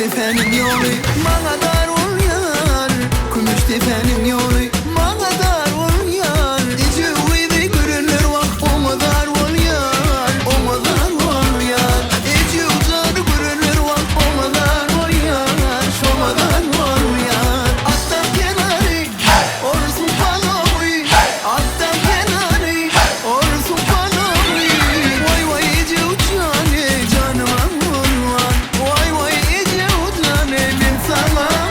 Efendim yolu bana dar ol yar. Kumuş efendim yolu bana dar ol yar. Ece uydu görünür vak oma dar ol yar. Oma dar ol yar. Ece uzar görünür vak oma dar ol yar. Oma dar ol yar. Attan kenarı orsun panoy. Attan kenarı orsun panoy. Vay vay Ece uçane canım var. Vay vay Ece uçane ben sana var.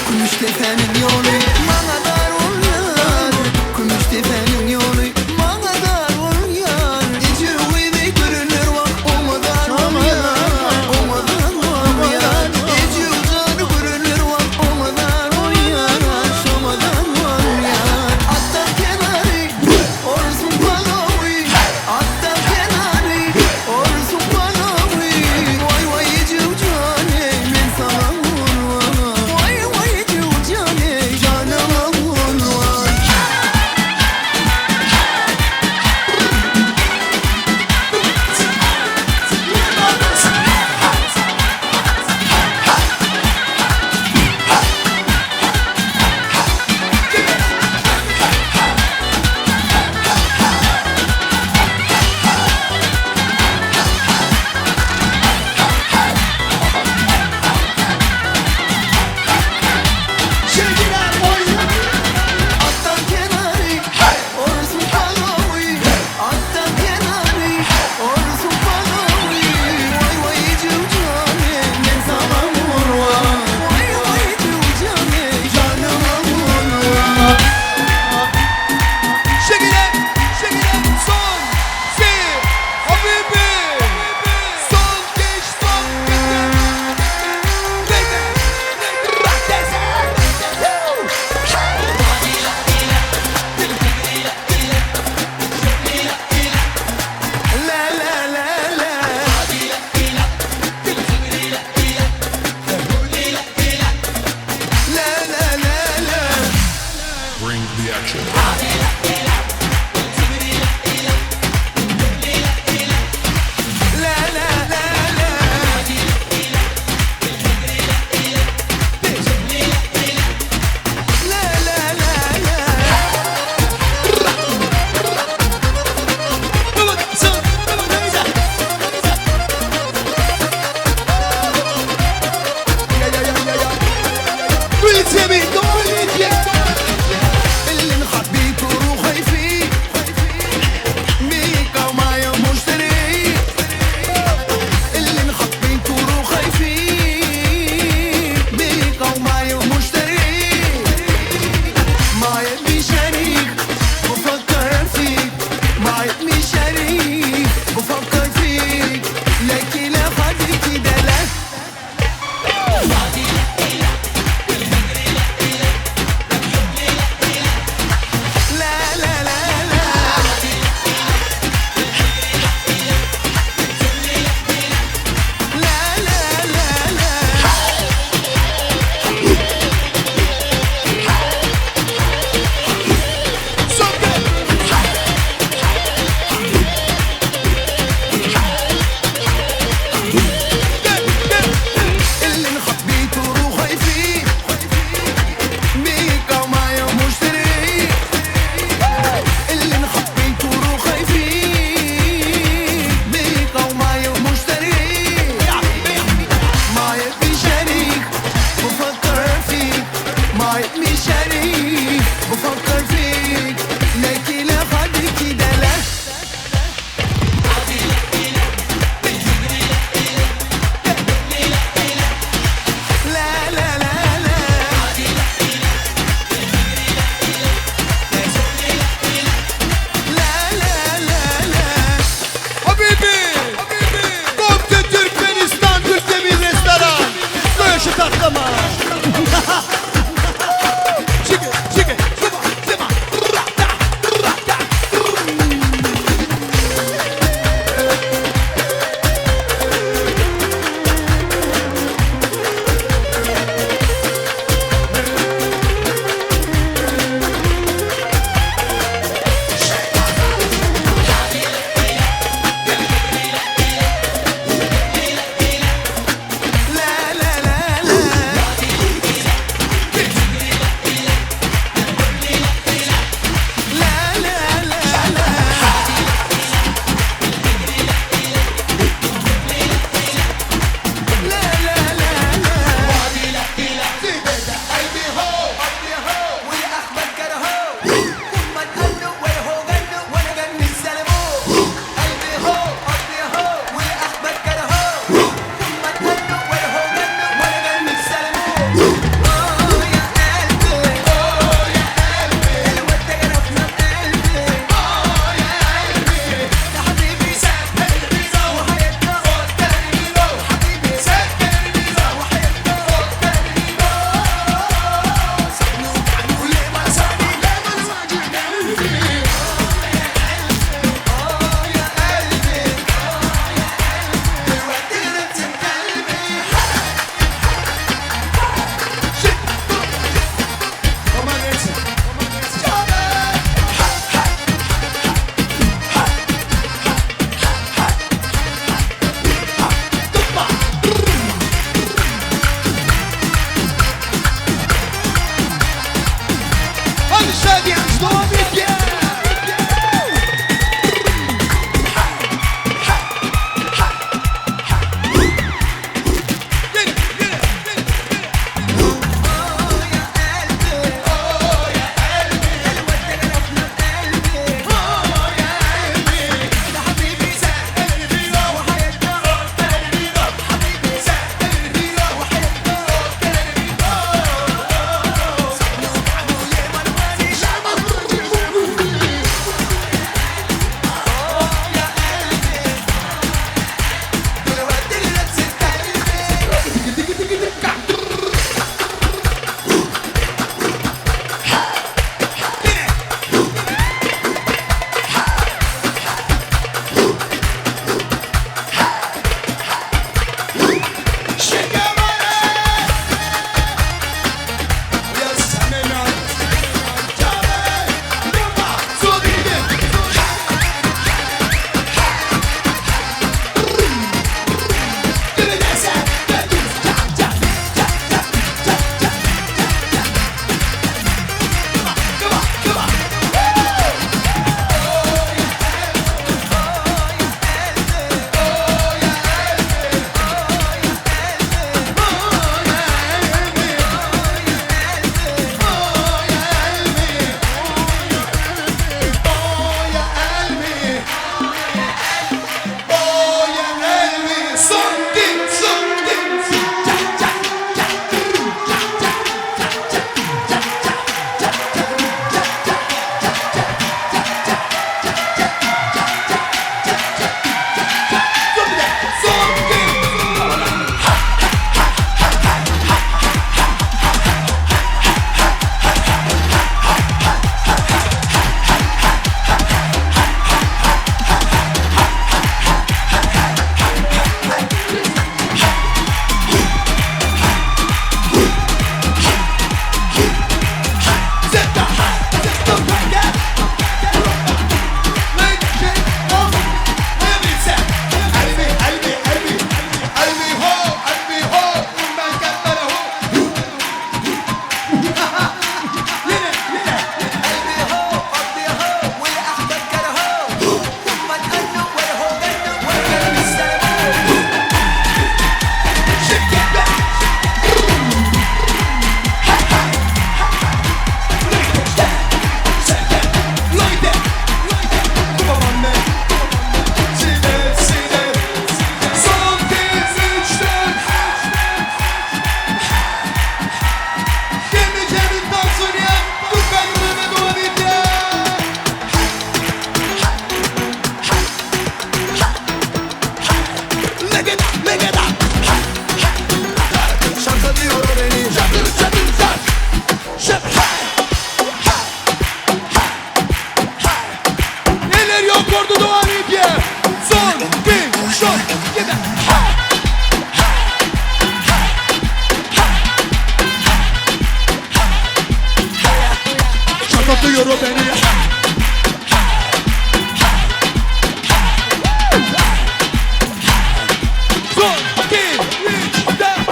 Kumuş efendim yolu bana dar ol yar. reaction. لا لا لا لا لا لا لا لا اللي نخبيته روحي فيه بيك ومعايا مشتري اللي نخبيته روحي فيه بيك ومعايا مشتري معايا بشريك بفكر فيك معايا بشريك بفكر فيك لكن لا خدي كده لا لا لا لا لا لا لا لا لا اللي نخبيته روحي فيه بيك ومعايا مشتري اللي نخبيته روحي فيه بيك ومعايا مشتري معايا بشريك بفكر فيك معايا بشريك بفكر فيك لكن لا خدي كده لا لا لا لا لا لا لا لا لا Habibi! Komple Türkmenistan Türk'te bir restoran. Böyle tatlama. Çıkın, çıkın. Zıma, zıma. Rata, rata. لا لا لا لا لا لا لا لا لا لا لا لا Hadi Şadiye, devam et ya. Gelin, gelin, gelin. لا duyuyor o beni. Son, iki, üç, dört.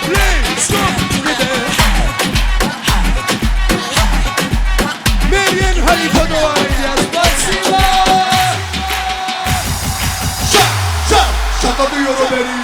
Play, stop, gidelim. Million Halifa doğayacağız. Spasiba. Şaka duyuyor o beni.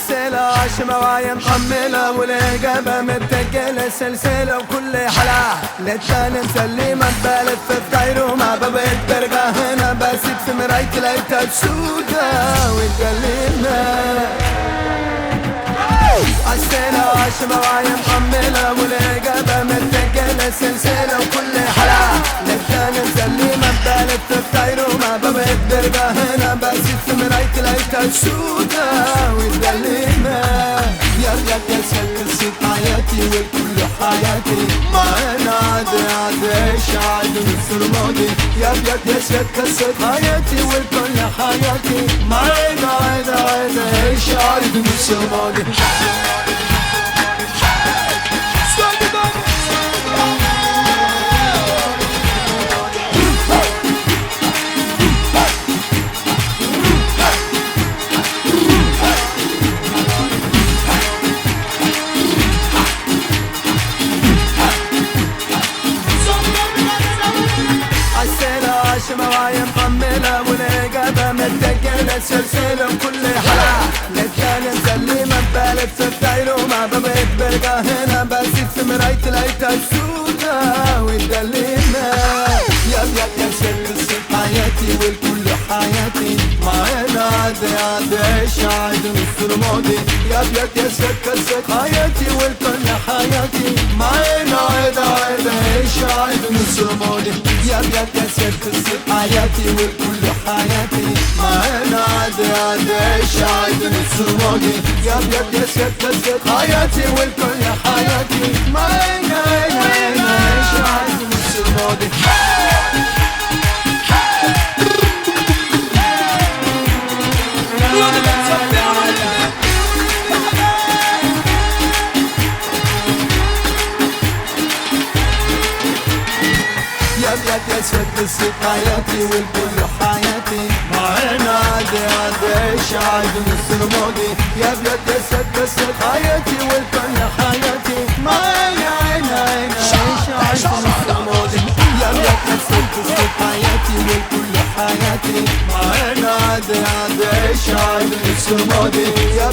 عالسيلة عاشمة وعي محملة والإجابة متجلة سلسلة وكل حلقة للتاني مسلمة ببالت في طايره مع بابت برجع هنا بسيت في مرايتي لقيتها بسودة واتكلمنا عالسيلة عاشمة وعي محملة والإجابة متجلة سلسلة وكل حلقة للتاني مسلمة ببالت في طايره مع بابت برجع هنا بسيت في مرايتي لقيتها بسودة واتكلمنا يا قصة حياتي وكل حياتي معانا عادش عاد نص الماضي يا قصة حياتي وكل حياتي معانا عادش عاد نص الماضي عاشمة وعي محملة والإجابة متجلة سلسلة وكل حلقة للتاني مسلمة ببالت في طايره مع بابت برجع هنا بسيت في مرايتي لقيتها سودة واتكلمنا يا قصة حياتي والكل حياتي معانا عادش عاد نص الماضي يا قصة حياتي والكل حياتي معانا عادش عاد نص الماضي يا قصة حياتي والكل حياتي معانا عادش عاد نص الماضي يا قصة حياتي والكل حياتي معانا عادش عاد نص الماضي قصة حياتي والكل حياتي معانا عادش عاد نص الماضي يا قصة حياتي والكل حياتي معانا عادش عاد نص الماضي يا قصة حياتي والكل حياتي معانا عادش عاد نص الماضي يا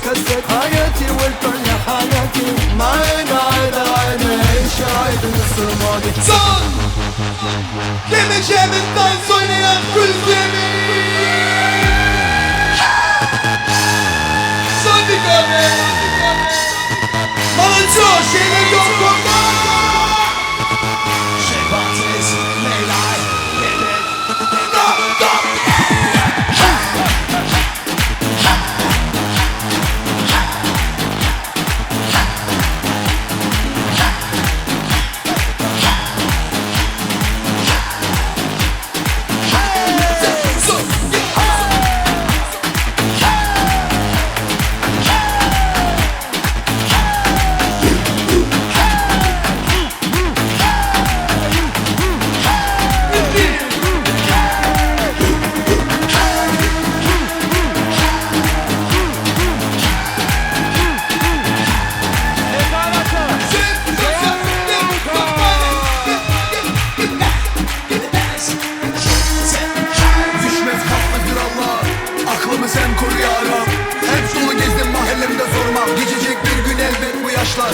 قصة حياتي والكل حياتي معانا عادش عاد نص الماضي Demeyeceğimizden söyleyen Gülsemi Son bir kahve Bana çok şeyler yok burada Şefates, Leyla'y, Yemek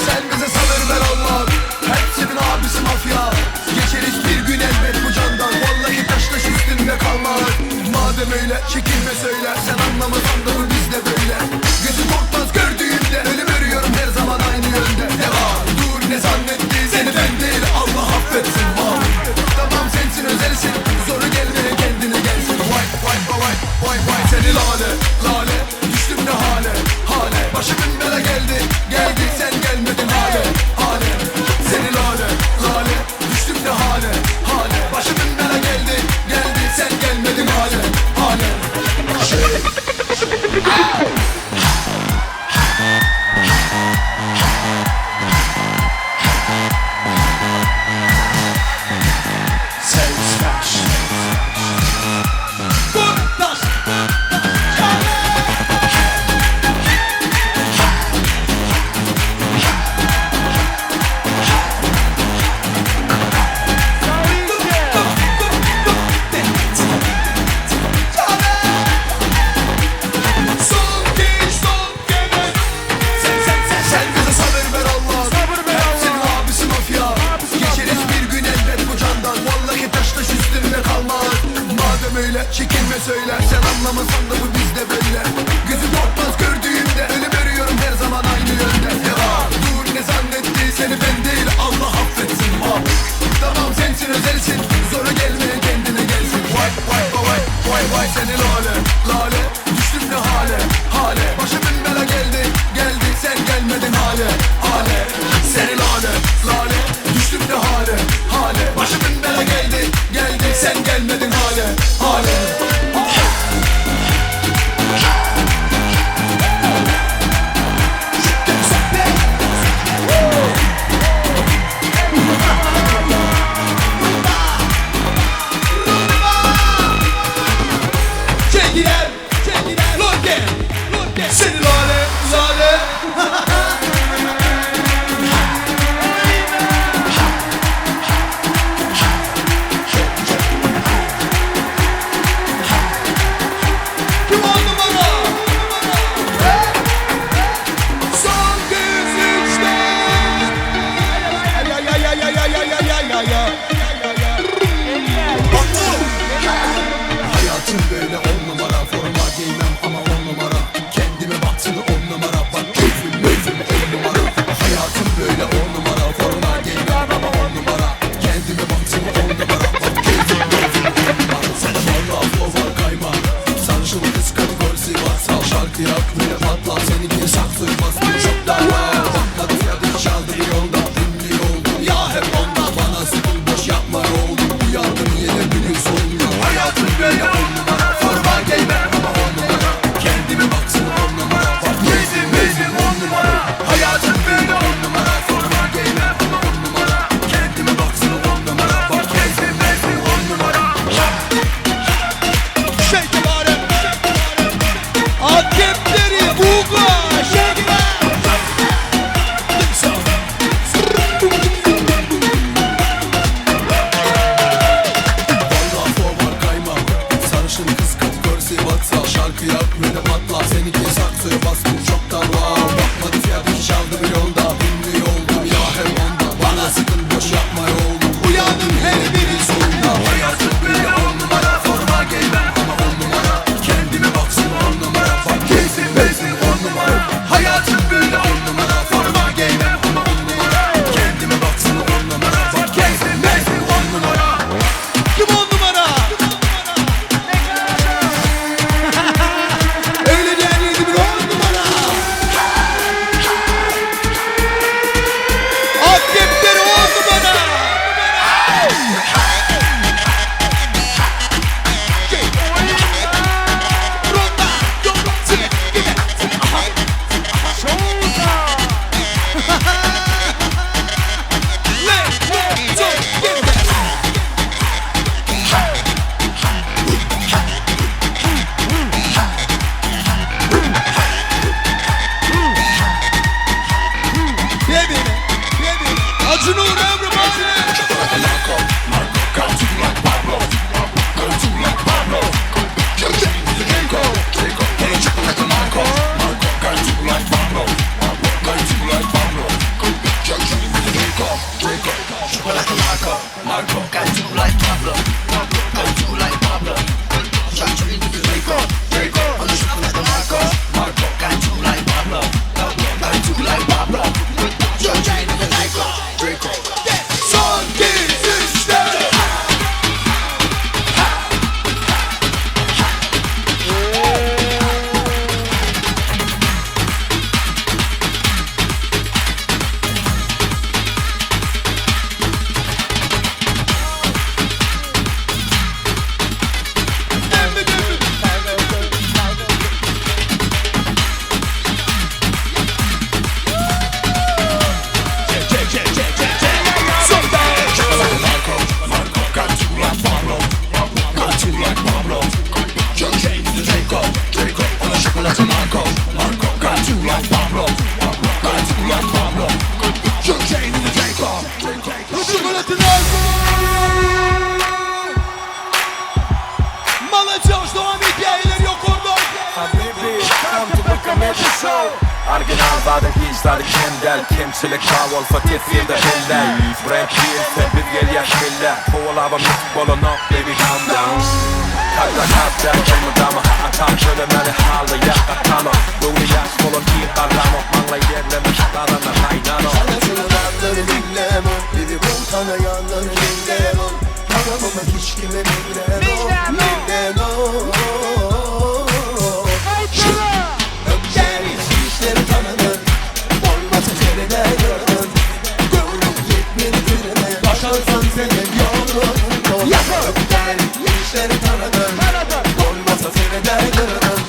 sen bize sabır ver Allah. Hepsinin abisi mafya. Geçeriz bir gün elbet bu candan. Vallahi taştaş üstünde kalmaz. Madem öyle çekilme söyle. Sen anlamasan da bu bizde böyle. Gözü korkmaz gördüğünde. Ölüm örüyorum her zaman aynı yönde. Devam dur ne zannettin. Seni ben değil Allah affetsin. Tamam sensin özelsin. Zoru gelmeye kendine gelsin. Vay vay vay vay vay. Seni lale lale. Düştüm ne hale hale. Başımın bela geldi. Geldi sen gelmedin hale hale. Seni lale lale. Düştüm ne hale hale. Başımın bela geldi. Geldi sen gelmedin hale hale. ya. Hayatım böyle 10 numara, forma giymem ama 10 numara. Kendime baktığını 10 numara, bak keyfim 10 numara. Hayatım böyle 10 numara, forma giymem ama 10 numara. Kendime baktığını 10 numara, bak keyfim 10 numara. Sana valla flow var kayma, sarışın kız kadın gol Sivas. Sal şarkı yap böyle patla, seninki saklı bas bir çok daha wow. Patladı fiyatı çaldı bir yolda, ünlü oldum ya hep onda. Bana sıkıl boş yapma oldum, uyandım yine bir gün sonunda. Hayatım böyle 10 numara, forma giymem ama 10 numara. Kendime baksın 10 numara, bak keyfim 10 numara. Hayatım böyle 10 numara, forma giymem ama 10 numara. Kendime baksın 10 numara, bak keyfim 10 numara. Shake it body. Akepleri Uga. Shake it out. Valla flow var kayma, sarışın kız kadın gol Sivas. Sal şarkı yap böyle patla, seninki saksı bas bu çoktan wow. Bakmadı fiyatı çaldı bir yolda, ünlü oldum ya hep onda. Bana sıkın boş yapma oldum, uyandım her biri sonunda. Hayatım böyle 10 numara, forma giymem ama 10 numara. Kendime baksın 10 numara, bak keyfim 10 numara. Hayatım böyle 10 numara, forma giymem ama 10 numara. Kendime baksın 10 numara, bak keyfim 10 numara. Kim 10 numara? Öyle diyen 7 bir 10 numara. Akepleri 10 numara. Ronda, ronda, sige, gide. Let's go, gide. Baby, baby, Acun Uğur, everybody. Son dizüstü. Malatya'ş doğan hikayeleri yok orada. Habibi, come to welcome at the show. Original var det hisar kendel. Kimchilik kavol för tillfyllda bilder. Brett bil för byggelja skilda. Pålava mitt bollen upp, baby calm down. Kalla katta, kelme dama. Atan şöyle meni halde yakka tano. Doni yaş bolon hitar ramo. Mangla yerleme şadarana kaynano. Anlatılanları dinlemem, biri bu tanıyanları dinlemem. Tanımamak hiç kime bilmem. Öpken işleri tanınır, olmasa cerede görünür. Gönlüm yetmedi trene, başarsan senin yolun. Öpken işleri tanınır, olmasa cerede görünür.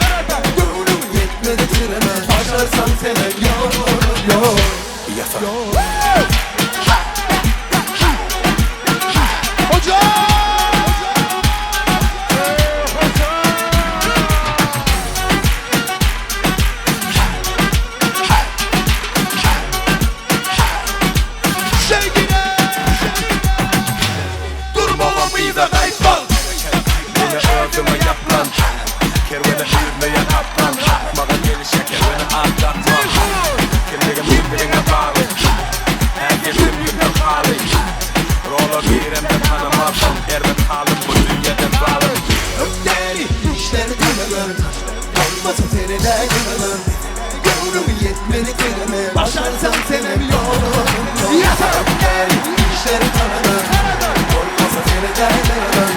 Gönlüm yetmedi trene, başarsan senin yolun. de gönlüm Gönlüm yetmedi kelime Başarsan senem yolum Yatarım gel işleri tanıdım Olmasa seni de gönlüm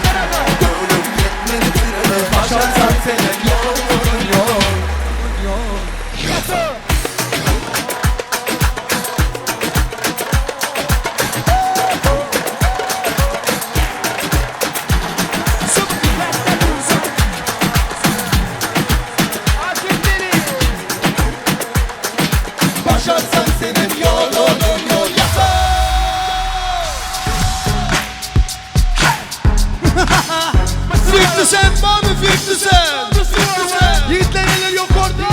Gönlüm yetmedi kelime Başarsan senem yolum Yatar Başarsan senin yolunun yol yapar 50 Cent var mı 50 Cent? Yiğitler eller yok orada.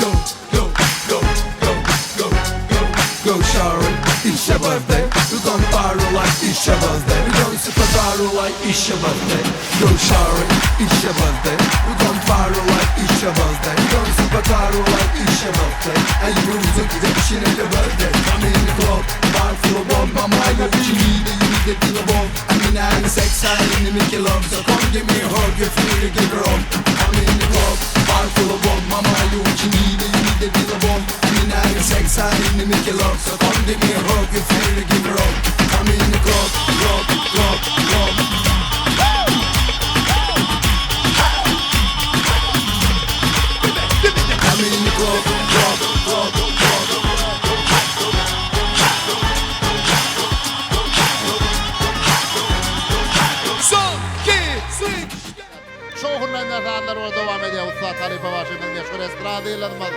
Go, go, go, go, go, go, go Sharon, it's your birthday We gon' viral like it's your birthday We gon' super viral like it's your birthday Go Sharon, it's your birthday We gon' viral like it's your birthday We gon' super viral like it's your birthday And you to get that shit at your birthday I'm in the club, bar full of bomb My mind what you need a deal of bomb I mean I had sex, I didn't make you love So come give me a hug, you feel to get her up I'm in the club, bar full of bomb My mind what you need a deal of bomb I mean I had sex, I didn't make you love So come give me a hug, you feel to get her up I'm in the club, club, club, club I'm in the club, club, club, club Son, iki, üç. Şow hürmetler efendiler orada devam ediyor. Usta Talife başımız meşhur estrada yıllarımız.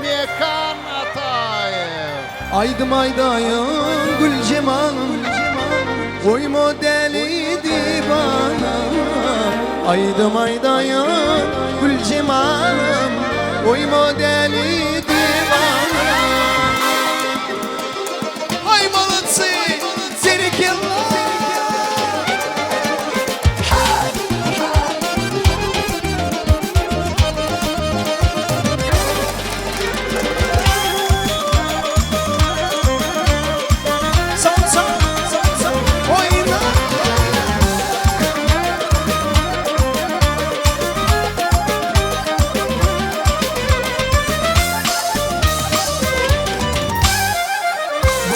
Mekan Atayev. Aydım aydayın gül cemalım Oy modeli divana Aydım aydayın gül cemalım Oy modeli divana Ay молодцы.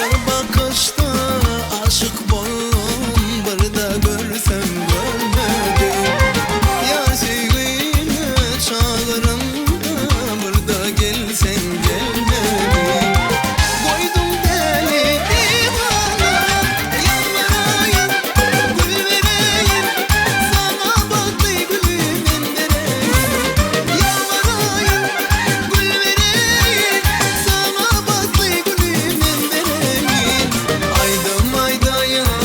Bir bakışta aşık boldum Bir de görsem görmedim Yar sevgini çağırım Bir de gelsen gelmedin Koydum deli divana Yanlarayım, gül vereyim Sana baklı gülümün dereyim Yanlarayım, gül vereyim Sana baklı gülümün dereyim Aydım aydayım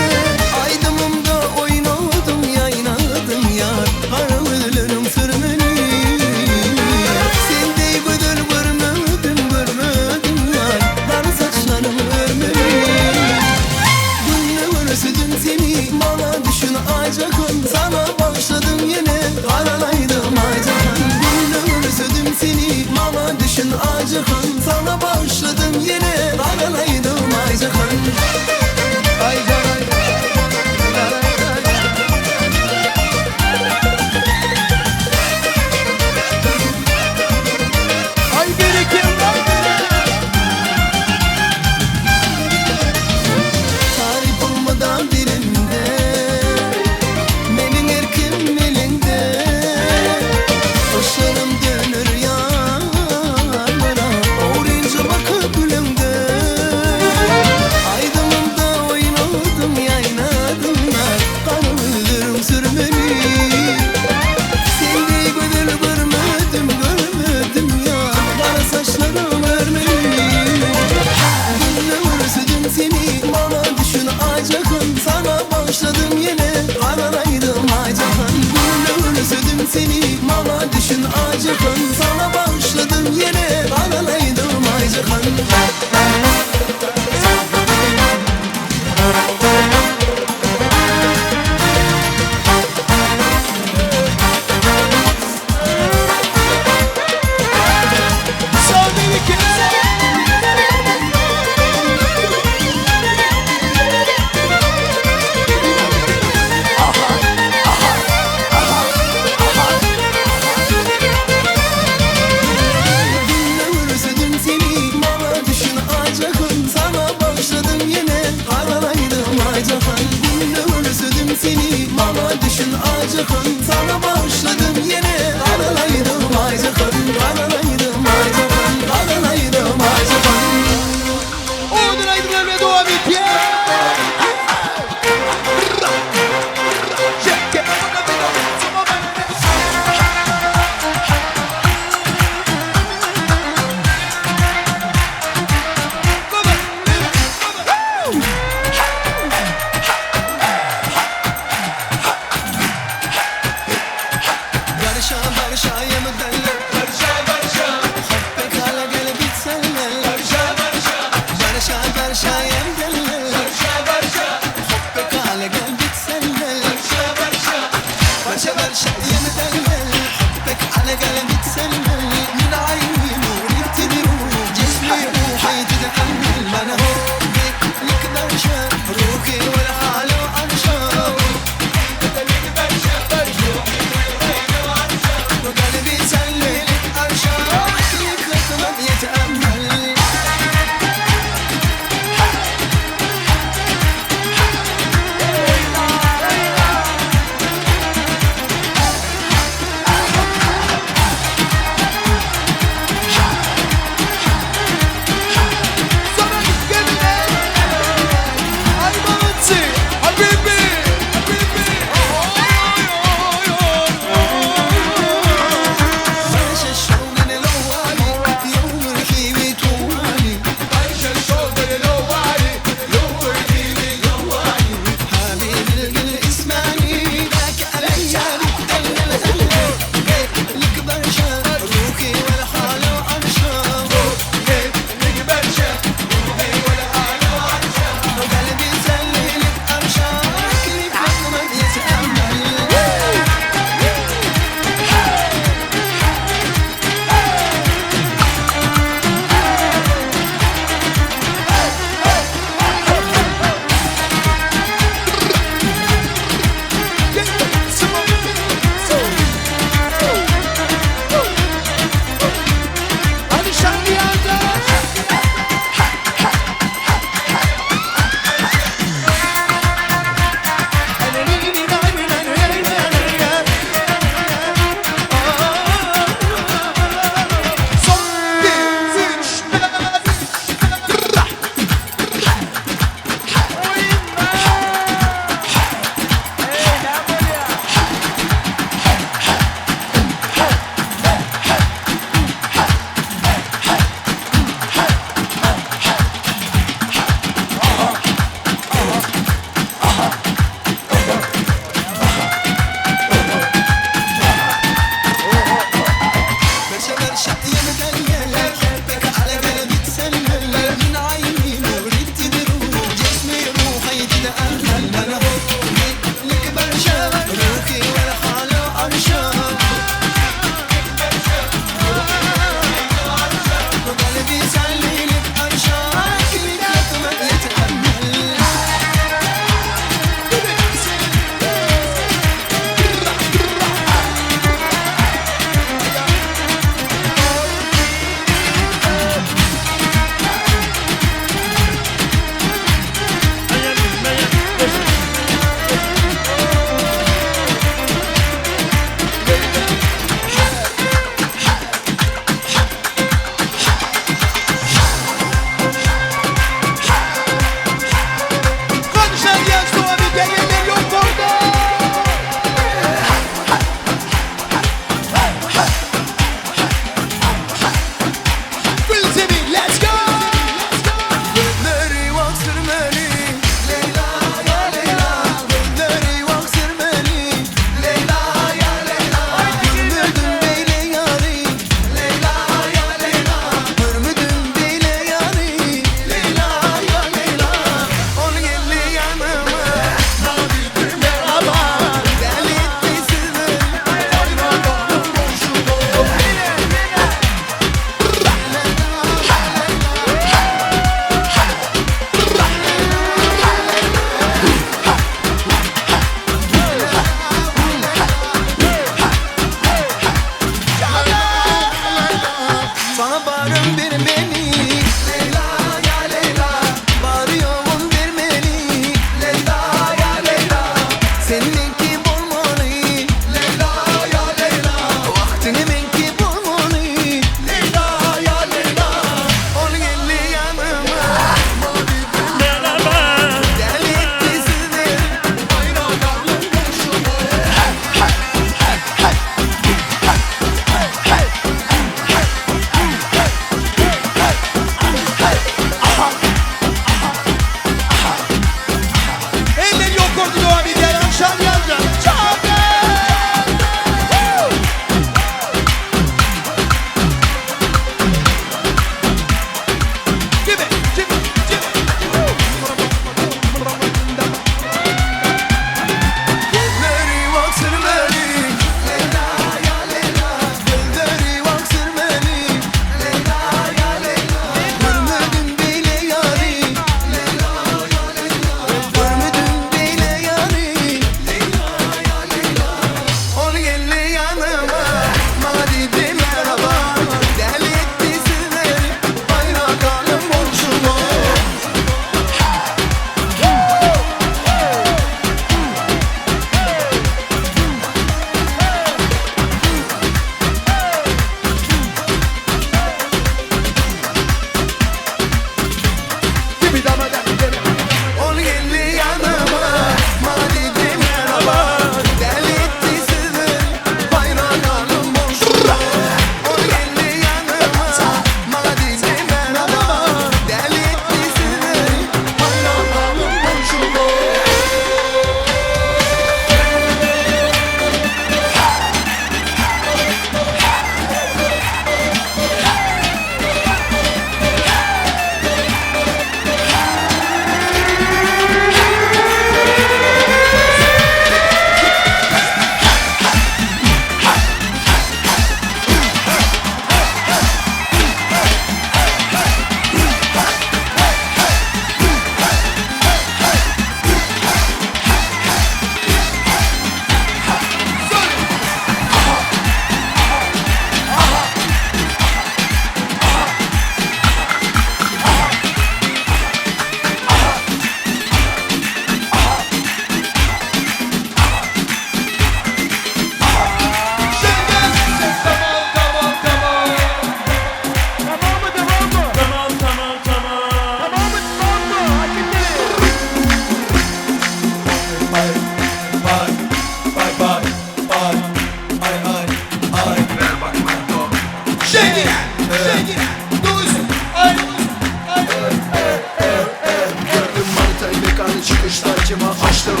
Gördüm manitayı mekanı çıkışta cama açtım.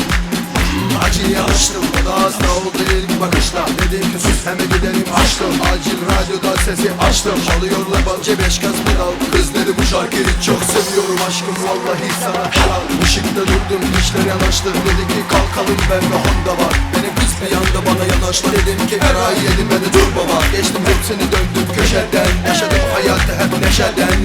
Acil açtım, o da hasta oldu ilk bakışta. Dedim ki sus hemen gidelim açtım. Acil radyoda sesi açtım. Çalıyorlar balce 5 gaz pedal. Kız dedi bu şarkıyı çok seviyorum aşkım, vallahi sana helal. Işıkta durdum, işler yanaştı. Dedi ki kalkalım, ben ve Honda var. Benim kız bir yanda bana yanaştı. Dedim ki Eray yedim, ben de turbo var. Geçtim hepsini, döndüm köşeden. Yaşadım hayatı hep neşeden.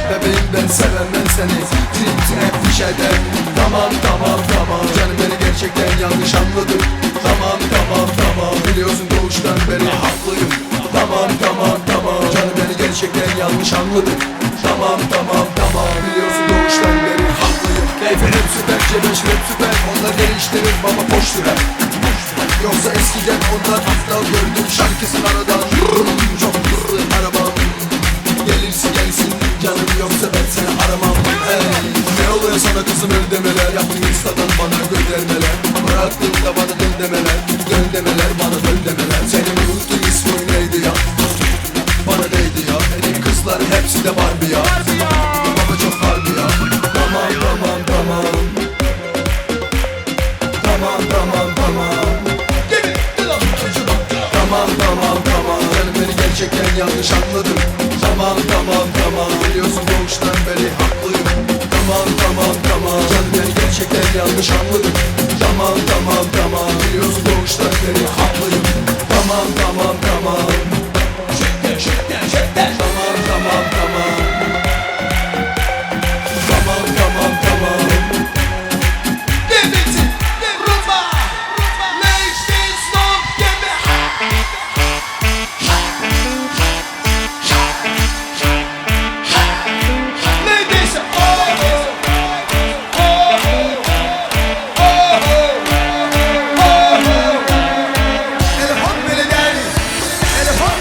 Bebeğim ben sevemem seni, trip trap fişeden. Tamam tamam tamam, canım beni gerçekten yanlış anladın. Tamam tamam tamam, biliyorsun doğuştan beri haklıyım. Tamam tamam tamam, canım beni gerçekten yanlış anladın. Tamam tamam tamam, biliyorsun doğuştan beri haklıyım. Keyfim hep süper, cebeş rap süper. Onlar geliştirir baba boş sürer. Yoksa eskiden onlar aptal gördüm şarkısın aradan. Çok hızlı arabam, gelirsin gelsin canım, yoksa ben seni aramam. Hey, ne oluyor sana kızım, öl demeler. Yaptın instadan bana göndermeler. Bıraktığımda bana dön demeler. Dön demeler, bana dön demeler. Senin unuttuğun ismin neydi ya? Bana neydi ya? Benim kızlar hepsi de Barbie ya. Baba çok harbi ya. Tamam tamam tamam. Tamam tamam tamam. Tamam tamam tamam, canım beni gerçekten yanlış anladın. Tamam tamam tamam, biliyorsun doğuştan beri haklıyım. Tamam tamam tamam, canım beni gerçekten yanlış anladın. Tamam tamam tamam, biliyorsun doğuştan beri haklıyım. Tamam tamam tamam. Tamam tamam tamam. Tamam tamam tamam. Telefon beni der, telefon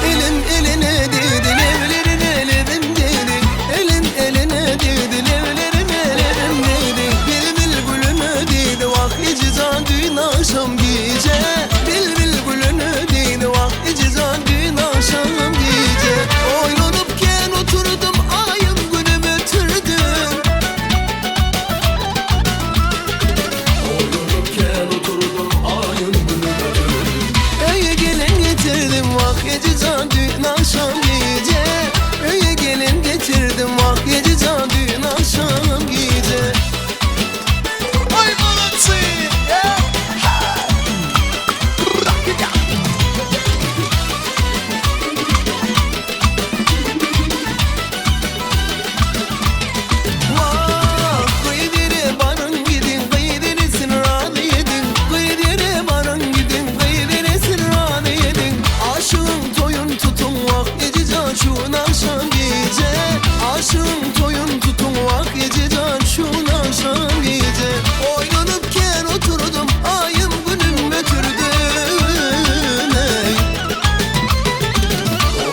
Elin eline değdi levlerin elevim değdi. Elin eline değdi levlerin elevim değdi. Bil gülünü değdi vakti can düğün akşam gece. Bil gülünü değdi vakti can düğün akşam gece. Oynanıpken oturdum ayım günümü türdüm. Oynanıpken oturdum ayım günümü türdüm. Eye gelin getirdim vakti can düğün akşam gece. Eye gelin getirdim vakti can düğün akşam gece. Ay молодцы! Vah kıydire barın gidin kıydiresin rahat yedin. Kıydire barın gidin kıydiresin rahat yedin. Aşığın toyun tutun vakti can şun akşam gece. Aşığın toyun tutun vakti can şun akşam gece. Oynanıpken oturdum ayım günüm götürdüm.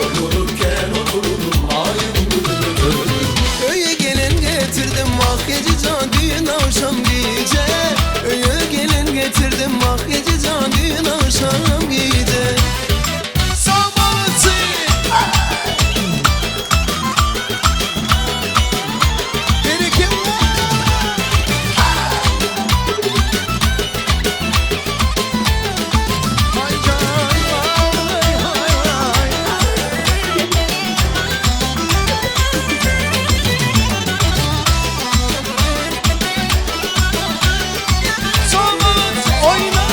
Oynanıpken oturdum ayım günüm götürdüm. Öye gelin getirdim vakti can düğün akşam gece. Öye gelin getirdim vakti can düğün akşam gece. Sağ молодцы! Ay can ay ay Sağ молодцы! Oyna!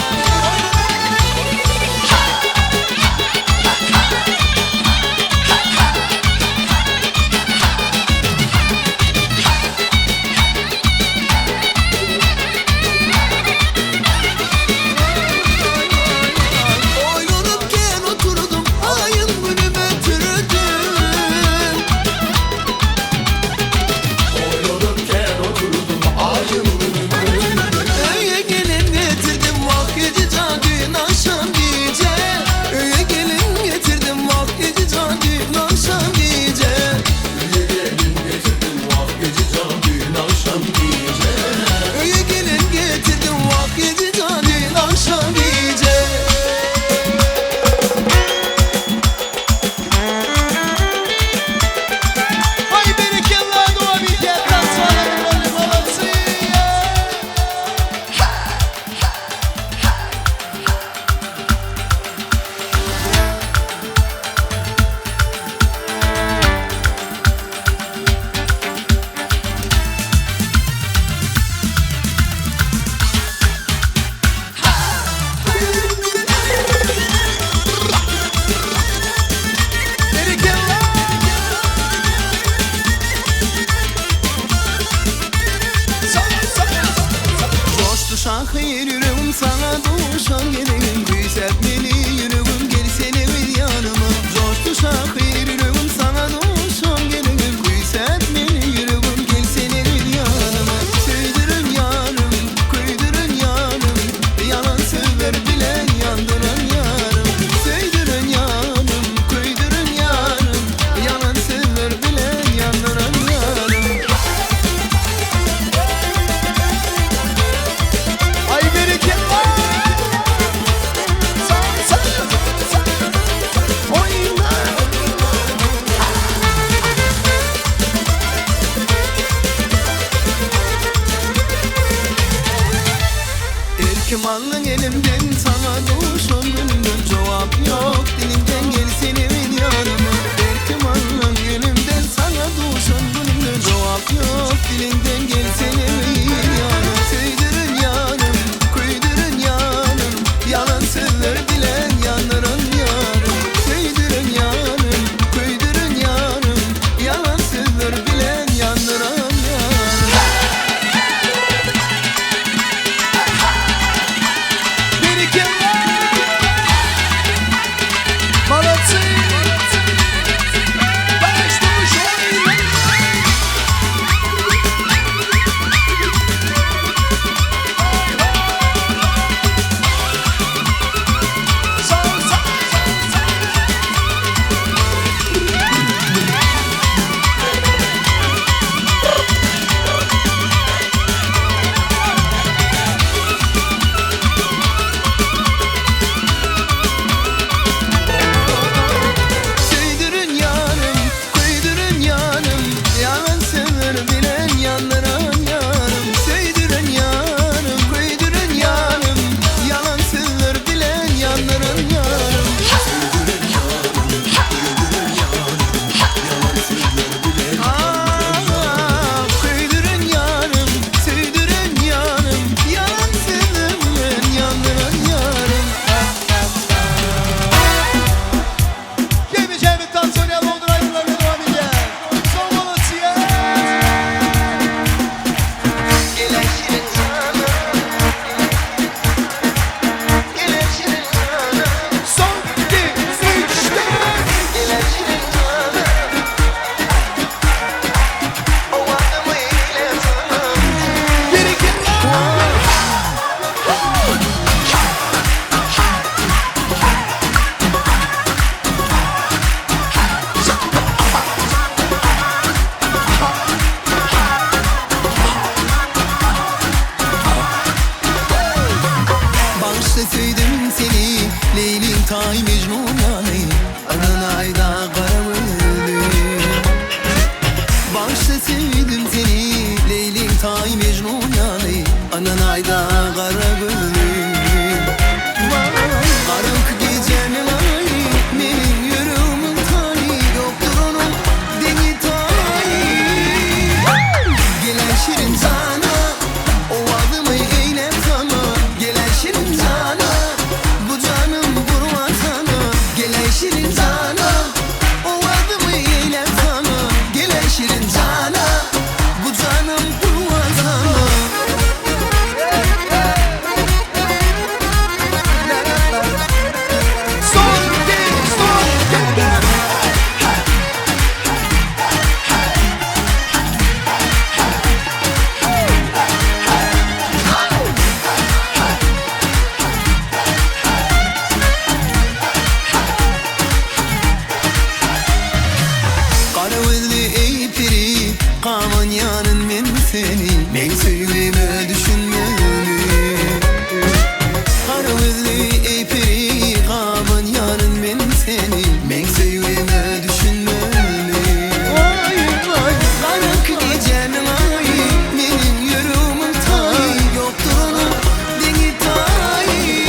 Oynanıpken oturdum ayın günüme türüdüm. Oynanıpken oturdum ayın günüme türüdüm. Öye gelin getirdim vakti can düğün akşam gece. Öye gelin getirdim vakti can düğün akşam gece. Öye gelin getirdim vakti can düğün akşam gece. Öye gelin getirdim vakti can düğün akşam gece. Ай, берекелла, дуа битер, танцевали, молодцы! Берекелла! Coştu şahir yüreğim sana duşan gelelim. Büyüsetmeli yüreğim gelsene bir yanıma. Coştu şahir yüreğim sana duşan gelelim. Büyüsetmeli yüreğim gelsene bir yanıma. Söydürün yarım, koydurun yarım. Yalan sever bilen yandıran yarım. Söydürün yarım, koydurun yarım. Yalan sever bilen yandıran yarım. Ay, берекелла! Oyna! Erkim alın elimden sana duşun gönlümden. Cevap yok dilimden gelsene bir yanıma. Erkim alın elimden sana duşun gönlümden. Cevap yok dilimden gelsene bir yanıma. Söydürün yarım, koydurun yarım. Yalan sözler dilen yandıran yarım. Söydürün yarım, koydurun yarım. Yalan sözler bilen yandıran yarım. Берекелла! Молодцы! Başta oyna! Canın ayda kara gönlüm Karanlık gecenin ay Benim yüreğimin tali Yoktur onun deni tali Gelen şirin sana O adımı eylem sana Gelen şirin sana Bu canım vurma sana Gelen şirin sana O adımı eylem sana Gelen şirin sana Bu canım vurma sana Karavezli ey piri Kaman yanın men seni Men söyleme düşünmeli Karavezli ey piri Kaman yanın men seni Men söyleme düşünmeli Karanlık gecenin ay Benim yüreğimin tayı Yoktur onun deni tayı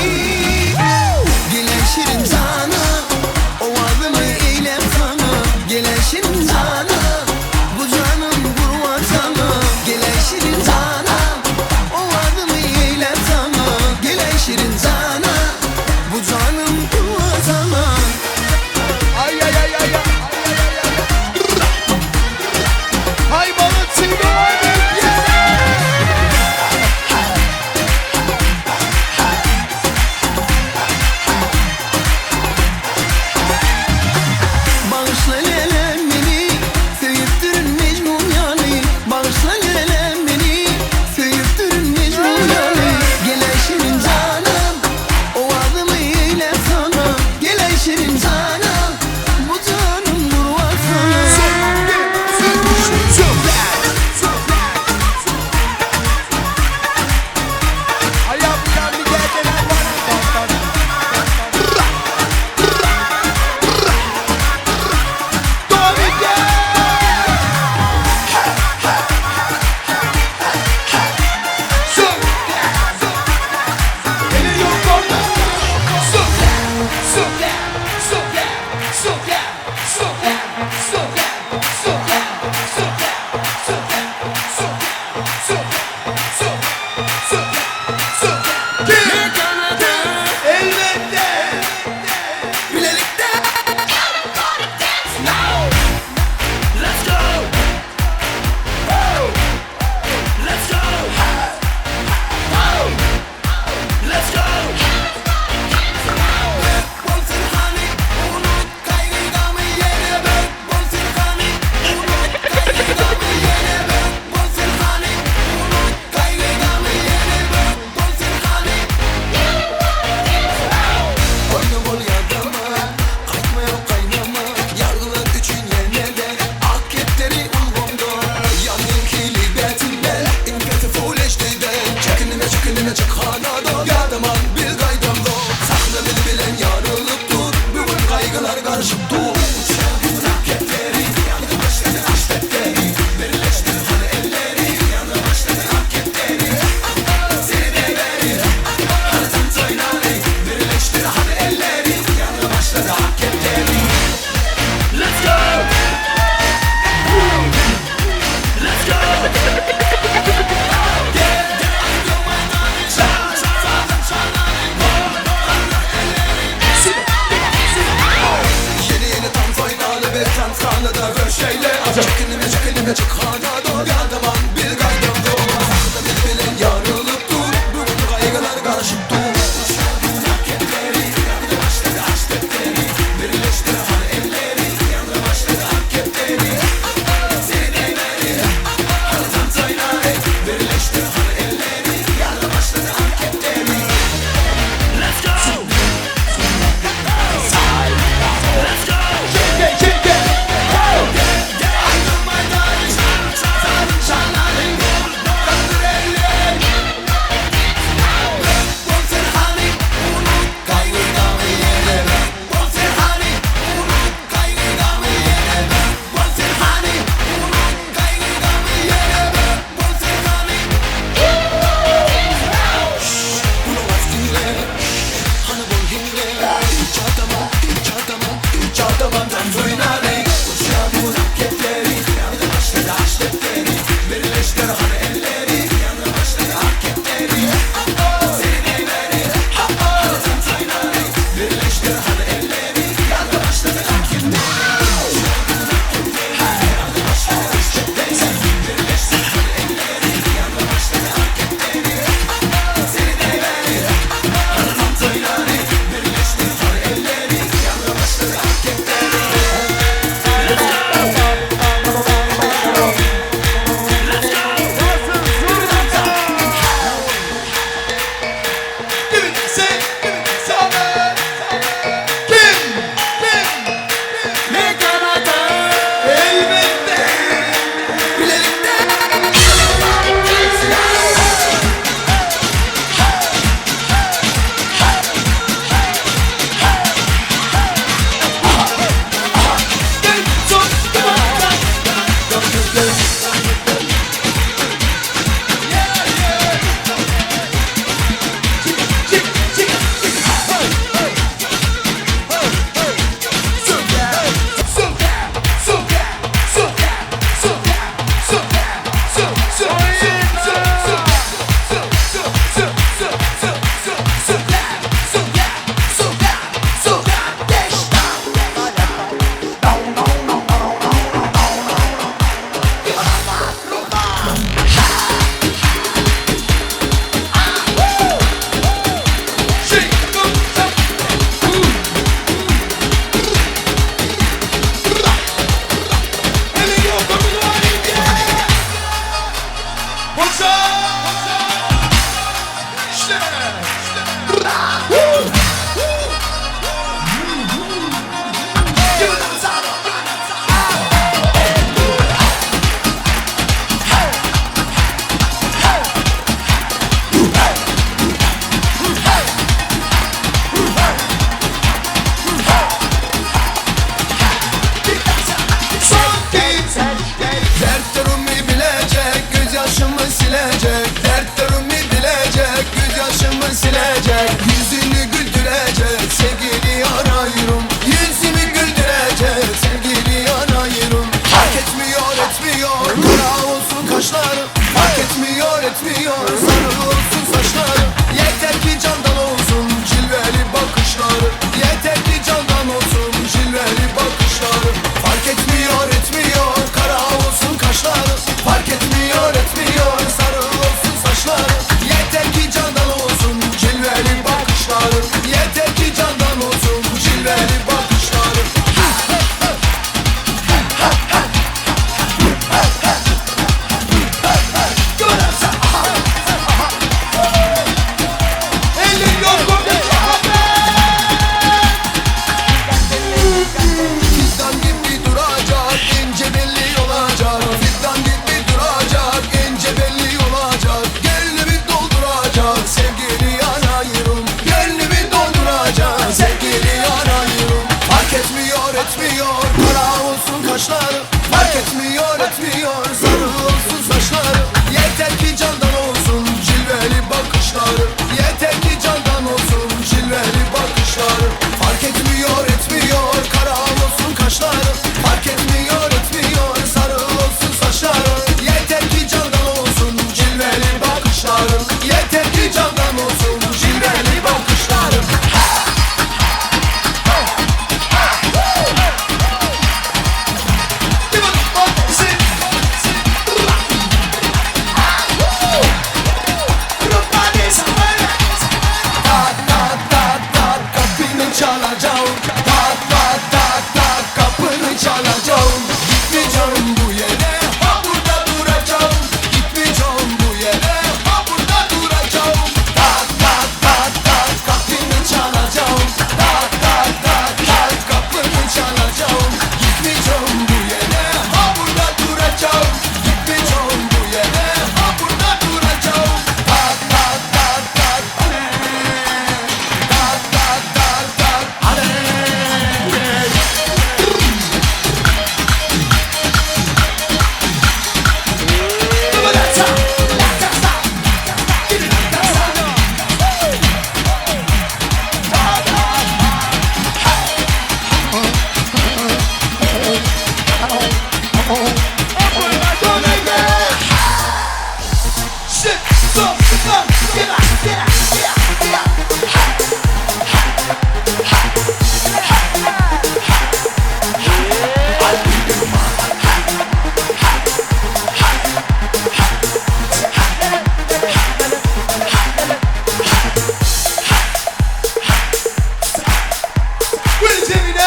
Gelen şirin sana O adımı eylem sana Gelen şirin sana Bu canım vurma sana Gelen şirin sana O adımı eylem sana Gelen şirin sana Bu canım vurma sana Ay ay ay ay ay. Hay bana çiğne Bağışla lelem beni Sevip durun Mecnun yani Bağışla lelem beni Sevip durun Mecnun yani Gelen şirin canım O adımı eylem sana Gelen şirin canım Bu canım vurma sana Ayağımdan bir geceler var. Domike! Su! Elin yok orada. Su! Su! Su! Su! Su! Su! Su! Su! Elbette! Birlikte Bolsun hani Unut kaygıdamı yere bak Bolsun hani Unut kaygıdamı yere bak Bolsun hani Unut kaygıdamı yere bak Bolsun hani Oyunu bol yadama Kaçma yok kaynama Yargılar üçün yerlerde Aketleri ulgomda Yangın kili betimden İnketi fuleştiden Çekinime çık hanada Yardıman bir gaydamda Saklanır bilen yarılıp dur Bugün kaygılar karışıp dur Raketleri yanı başladı aşpetleri Birleştir hani elleri yanı başladı raketleri Seni de verir Hani tüm toynari Birleştir hani elleri yanı başladı raketleri Let's go! Let's go! Gitme candan olsun cilveli bakışlarım. Tak tak tak tak kapını çalacağım. Tak tak tak tak kapını çalacağım. Gitmeyeceğim bu yere, ha burada duracağım. Gitmeyeceğim bu yere, ha burada duracağım. Tak tak tak tak kapını çalacağım. Tak tak tak tak kapını çalacağım. Gitmeyeceğim bu yere, ha burada duracağım. Gitmeyeceğim bu yere, ha burada duracağım. Tak tak tak tak tak tak tak tak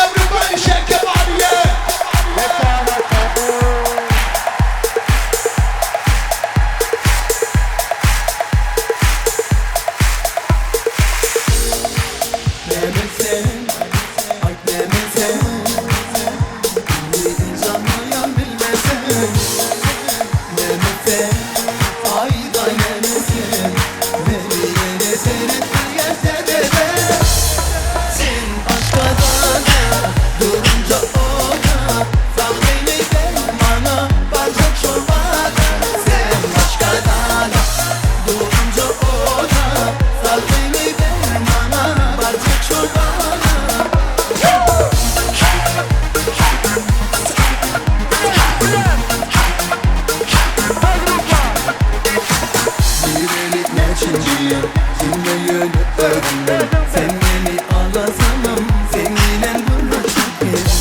Everybody shake your body, yeah. Mehmet'sen, ay Mehmet'sen, neydi canlayan bilmesen. Mehmet'sen, ay da Mehmet'sen, beni yere seyrettir gelse de. Sen başkadan durunca ona, sal beni bana bardak çorbada. Sen başkadan durunca ona, sal beni bana bardak çorbada. Bir elik ne çinciye, dinle yönü öğrenme. Sen beni ağlasanım, seninle duracağım.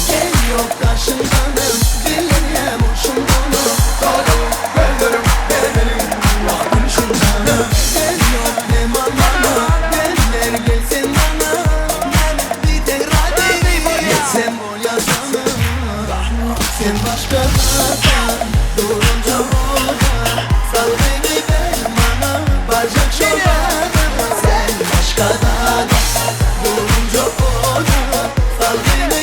Gel yok karşımdanım, dinle boşumdanım. Dolu gönlüm, benim vaktim şundanım. Gel yok demanlama, geller gelsin bana. Bir de radyo, sen boyasana. Sen başkalardan durunca orada, sal beni bana bardak çorbada. Sen başkalardan durunca orada, sal beni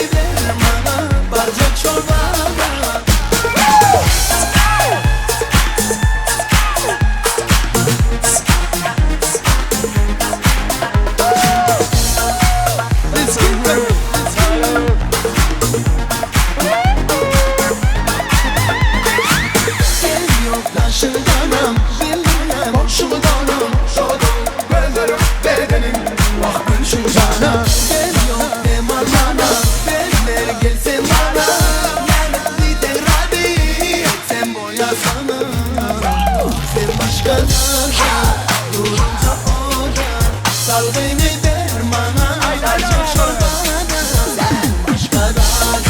bana bardak çorbada. Let's get ready. Gel yok karşımdanım, dinle boşumdanım. Şodum, gönlüm, bedenim, vaktim şundanım. Gel yok demanlana, beller gelsin bana. Bir de radyo, sen boyasana. Sen başkalardan durunca orada, sal beni dermana. Bardak çorbada. Sen başkalardan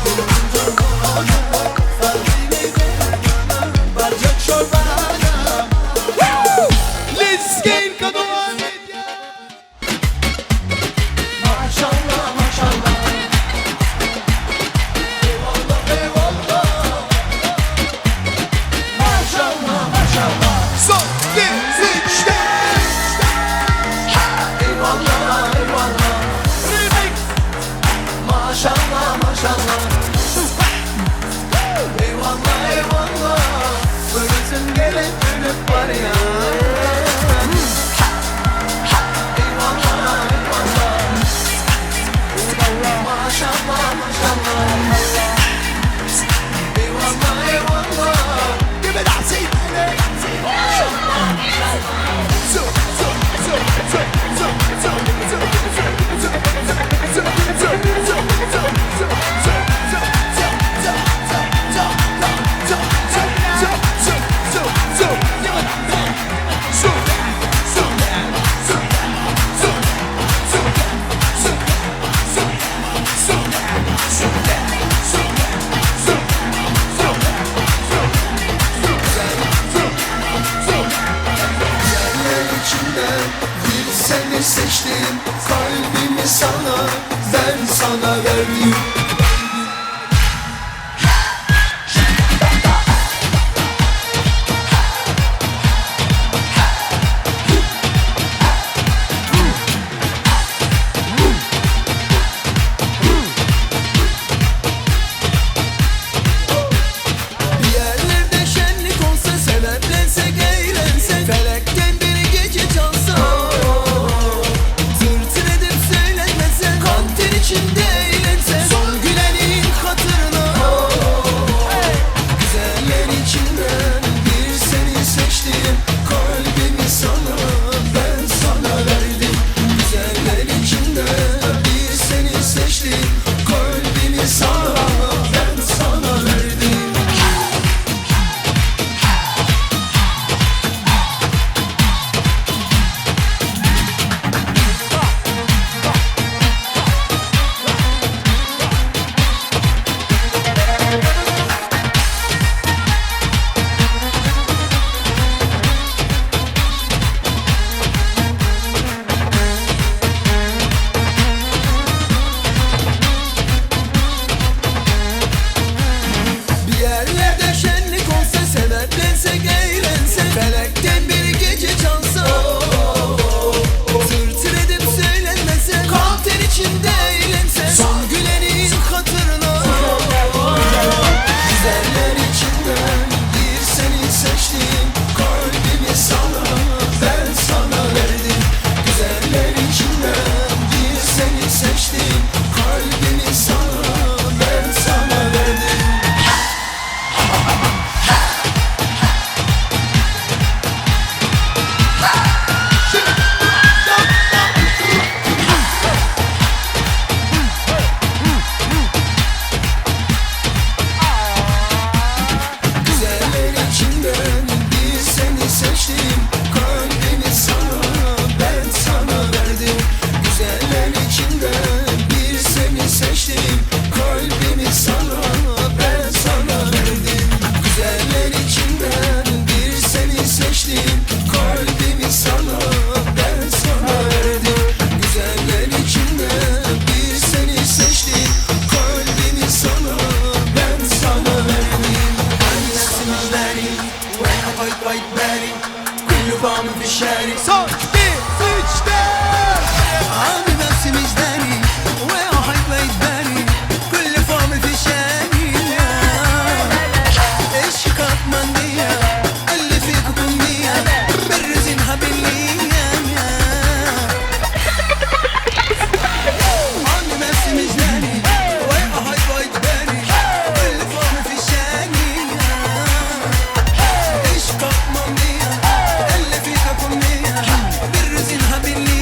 durunca orada, sal beni dermana. Bardak çorbada. Let's get it on. Maşallah maşallah. Eyvallah eyvallah. Maşallah maşallah. Son, iki, üç, dört. içinden bir seni seçtim. Kalbimi sana, ben sana verdim. Bir yerlerde şenlik olsa, seveplensek, eğlensek, felekten bir gece çalsa, tırtır edip söylenmese, kan ter içinde eğlense, son gülenin hatırına. Güzeller içinden bir seni seçtim. Kalbimi sana, ben sana verdim. Güzeller içinden bir seni seçtim. Kalbimi sana, ben sana verdim. Bir yerlerde şenlik olsa, seveplensek, eğlensek, felekten bir gece çalsa, tırtır edip söylenmese, kan ter içinde eğlense, son gülenin hatırına. Güzeller içinden bir seni seçtim. Kalbimi sana, ben sana verdim. Güzeller içinden bir seni seçtim. Kalbimi sana, ben sana verdim. Güzeller içinden bir seni seçtim. Kalbimi sana, ben sana verdim. Güzeller içinden bir seni seçtim. Kalbimi sana, ben sana verdim. Güzeller içinden bir seni seçtim. Kalbimi sana, ben sana verdim. Güzeller içinden bir seni seçtim. Kalbimi sana, ben sana verdim. وانا بايت بايت باري كله بعمل في الشارع Son 1, 3, 4. عامل نفسي مش داري واحد بايت باري كل فم في الشارع ايش كاتماندية اللي فيك كمية برزينها باللية عامل نفسي مش داري واحد بايت باري كل فم في الشارع ايش كاتماندية اللي فيك كمية برزينها باللية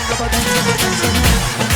Baba dance,